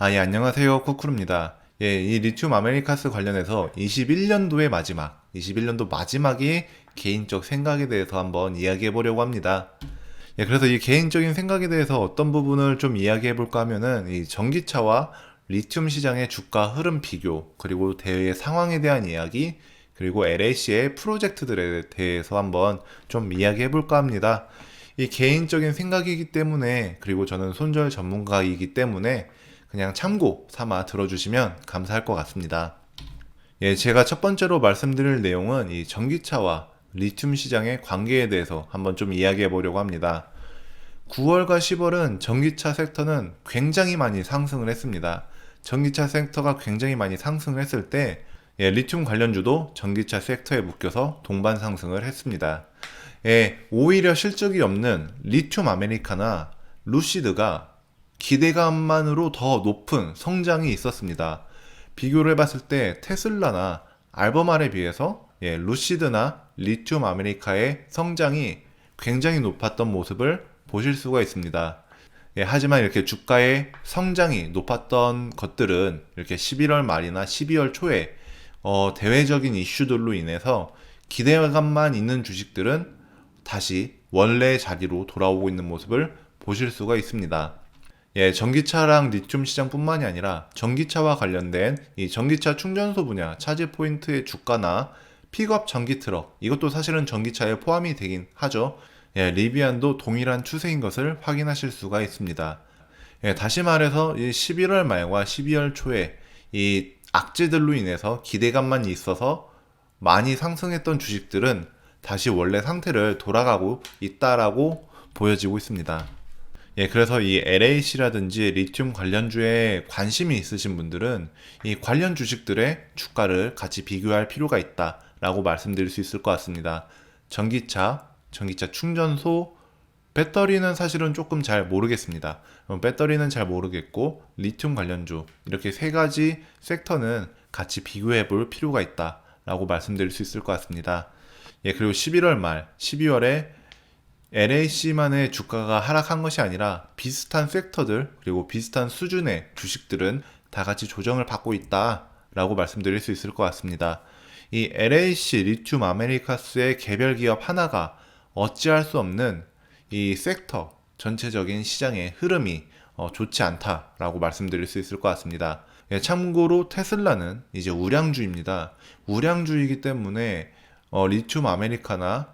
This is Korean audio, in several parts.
예, 안녕하세요. 쿠쿠루입니다. 예, 이 리튬 아메리카스 관련해서 21년도의 마지막, 21년도 마지막이 개인적 생각에 대해서 한번 이야기해 보려고 합니다. 예, 그래서 이 개인적인 생각에 대해서 어떤 부분을 좀 이야기해 볼까 하면은 이 전기차와 리튬 시장의 주가 흐름 비교, 그리고 대외 상황에 대한 이야기, 그리고 LAC의 프로젝트들에 대해서 한번 좀 이야기해 볼까 합니다. 이 개인적인 생각이기 때문에, 그리고 저는 손절 전문가이기 때문에 그냥 참고 삼아 들어주시면 감사할 것 같습니다. 예, 제가 첫 번째로 말씀드릴 내용은 이 전기차와 리튬 시장의 관계에 대해서 한번 좀 이야기해 보려고 합니다. 9월과 10월은 전기차 섹터는 굉장히 많이 상승을 했습니다. 전기차 섹터가 굉장히 많이 상승을 했을 때 예, 리튬 관련주도 전기차 섹터에 묶여서 동반 상승을 했습니다. 예, 오히려 실적이 없는 리튬 아메리카나 루시드가 기대감만으로 더 높은 성장이 있었습니다. 비교를 해봤을 때 테슬라나 알버말에 비해서 예, 루시드나 리튬 아메리카의 성장이 굉장히 높았던 모습을 보실 수가 있습니다. 예, 하지만 이렇게 주가의 성장이 높았던 것들은 이렇게 11월 말이나 12월 초에 대외적인 이슈들로 인해서 기대감만 있는 주식들은 다시 원래 자리로 돌아오고 있는 모습을 보실 수가 있습니다. 예, 전기차랑 리튬 시장뿐만이 아니라 전기차와 관련된 이 전기차 충전소 분야 차지 포인트의 주가나 픽업 전기 트럭, 이것도 사실은 전기차에 포함이 되긴 하죠. 예, 리비안도 동일한 추세인 것을 확인하실 수가 있습니다. 예, 다시 말해서 이 11월 말과 12월 초에 이 악재들로 인해서 기대감만 있어서 많이 상승했던 주식들은 다시 원래 상태를 돌아가고 있다라고 보여지고 있습니다. 예, 그래서 이 LAC라든지 리튬 관련주에 관심이 있으신 분들은 이 관련 주식들의 주가를 같이 비교할 필요가 있다라고 말씀드릴 수 있을 것 같습니다. 전기차, 전기차 충전소, 배터리는 사실은 조금 잘 모르겠습니다. 배터리는 잘 모르겠고 리튬 관련주 이렇게 세 가지 섹터는 같이 비교해 볼 필요가 있다라고 말씀드릴 수 있을 것 같습니다. 예, 그리고 11월 말, 12월에 LAC만의 주가가 하락한 것이 아니라 비슷한 섹터들 그리고 비슷한 수준의 주식들은 다 같이 조정을 받고 있다라고 말씀드릴 수 있을 것 같습니다. 이 LAC 리튬 아메리카스의 개별 기업 하나가 어찌할 수 없는 이 섹터 전체적인 시장의 흐름이 좋지 않다라고 말씀드릴 수 있을 것 같습니다. 예, 참고로 테슬라는 이제 우량주입니다. 우량주이기 때문에 리튬 아메리카나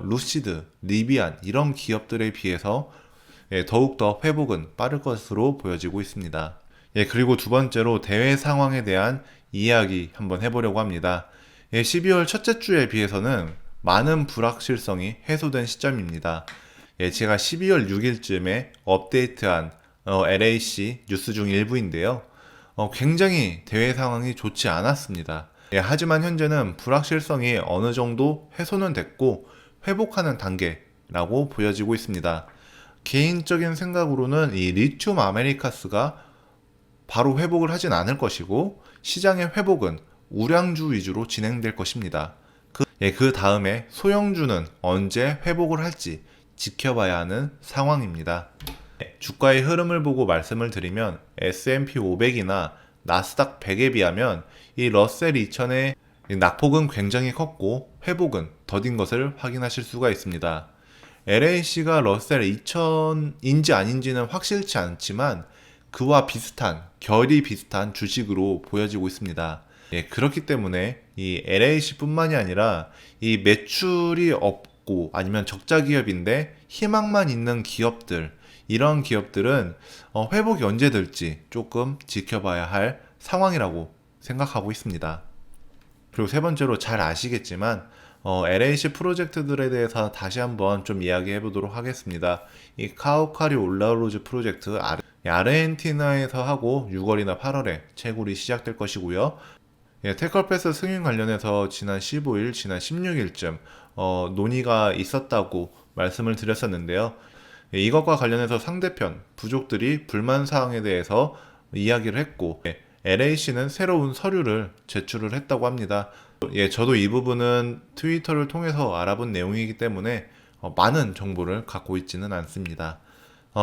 루시드, 리비안 이런 기업들에 비해서 예, 더욱더 회복은 빠를 것으로 보여지고 있습니다. 예, 그리고 두 번째로 대외 상황에 대한 이야기 한번 해보려고 합니다. 예, 12월 첫째 주에 비해서는 많은 불확실성이 해소된 시점입니다. 예, 제가 12월 6일쯤에 업데이트한 LAC 뉴스 중 일부인데요. 굉장히 대외 상황이 좋지 않았습니다. 예, 하지만 현재는 불확실성이 어느 정도 해소는 됐고 회복하는 단계라고 보여지고 있습니다. 개인적인 생각으로는 이 리튬 아메리카스가 바로 회복을 하진 않을 것이고 시장의 회복은 우량주 위주로 진행될 것입니다. 그 다음에 소형주는 언제 회복을 할지 지켜봐야 하는 상황입니다. 주가의 흐름을 보고 말씀을 드리면 S&P 500이나 나스닥 100에 비하면 이 러셀 2000의 낙폭은 굉장히 컸고 회복은 더딘 것을 확인하실 수가 있습니다. LAC가 러셀 2000인지 아닌지는 확실치 않지만 그와 비슷한, 결이 비슷한 주식으로 보여지고 있습니다. 예, 그렇기 때문에 이 LAC뿐만이 아니라 이 매출이 없고 아니면 적자 기업인데 희망만 있는 기업들, 이런 기업들은 회복이 언제 될지 조금 지켜봐야 할 상황이라고 생각하고 있습니다. 그리고 세 번째로 잘 아시겠지만 LAC 프로젝트들에 대해서 다시 한번 좀 이야기해 보도록 하겠습니다. 이 카우카리 올라로즈 프로젝트 아르헨티나에서 하고 6월이나 8월에 채굴이 시작될 것이고요. 예, 태클패스 승인 관련해서 지난 15일, 지난 16일쯤 논의가 있었다고 말씀을 드렸었는데요. 예, 이것과 관련해서 상대편 부족들이 불만 사항에 대해서 이야기를 했고 LAC는 새로운 서류를 제출을 했다고 합니다. 예, 저도 이 부분은 트위터를 통해서 알아본 내용이기 때문에 많은 정보를 갖고 있지는 않습니다.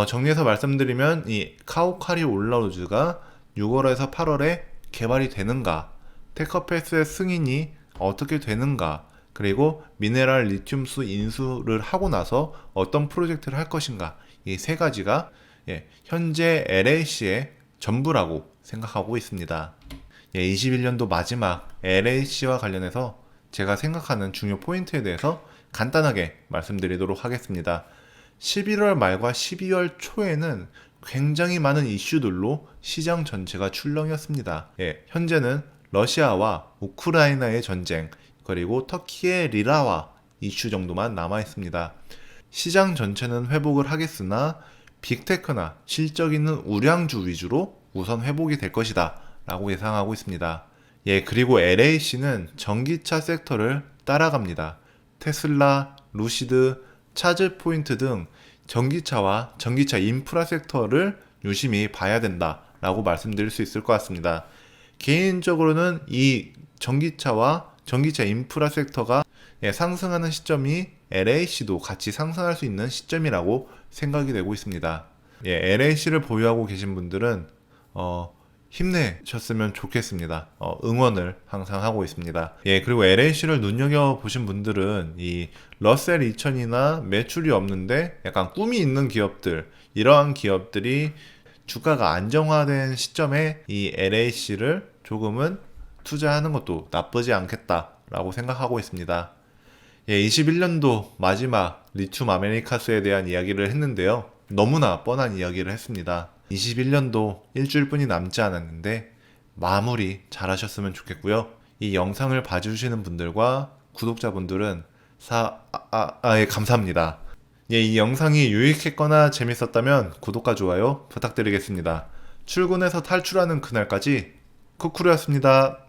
정리해서 말씀드리면 이 카우카리 올라우즈가 6월에서 8월에 개발이 되는가, 테커패스의 승인이 어떻게 되는가, 그리고 미네랄 리튬수 인수를 하고 나서 어떤 프로젝트를 할 것인가, 이 세 가지가 현재 LAC의 전부라고 생각하고 있습니다. 21년도 마지막 LAC와 관련해서 제가 생각하는 중요 포인트에 대해서 간단하게 말씀드리도록 하겠습니다. 11월 말과 12월 초에는 굉장히 많은 이슈들로 시장 전체가 출렁이었습니다. 현재는 러시아와 우크라이나의 전쟁, 그리고 터키의 리라와 이슈 정도만 남아 있습니다. 시장 전체는 회복을 하겠으나 빅테크나 실적 있는 우량주 위주로 우선 회복이 될 것이다 라고 예상하고 있습니다. 그리고 LAC는 전기차 섹터를 따라갑니다. 테슬라, 루시드, 차즈포인트 등 전기차와 전기차 인프라 섹터를 유심히 봐야 된다 라고 말씀드릴 수 있을 것 같습니다. 개인적으로는 이 전기차와 전기차 인프라 섹터가 상승하는 시점이 LAC도 같이 상승할 수 있는 시점이라고 생각이 되고 있습니다. LAC를 보유하고 계신 분들은 힘내셨으면 좋겠습니다. 응원을 항상 하고 있습니다. 그리고 LAC를 눈여겨보신 분들은 이 러셀 2000이나 매출이 없는데 약간 꿈이 있는 기업들, 이러한 기업들이 주가가 안정화된 시점에 이 LAC를 조금은 투자하는 것도 나쁘지 않겠다라고 생각하고 있습니다. 21년도 마지막 리튬 아메리카스에 대한 이야기를 했는데요. 너무나 뻔한 이야기를 했습니다. 21년도 일주일뿐이 남지 않았는데 마무리 잘 하셨으면 좋겠고요. 이 영상을 봐주시는 분들과 구독자분들은 감사합니다. 이 영상이 유익했거나 재밌었다면 구독과 좋아요 부탁드리겠습니다. 출근해서 탈출하는 그날까지 쿠쿠루였습니다.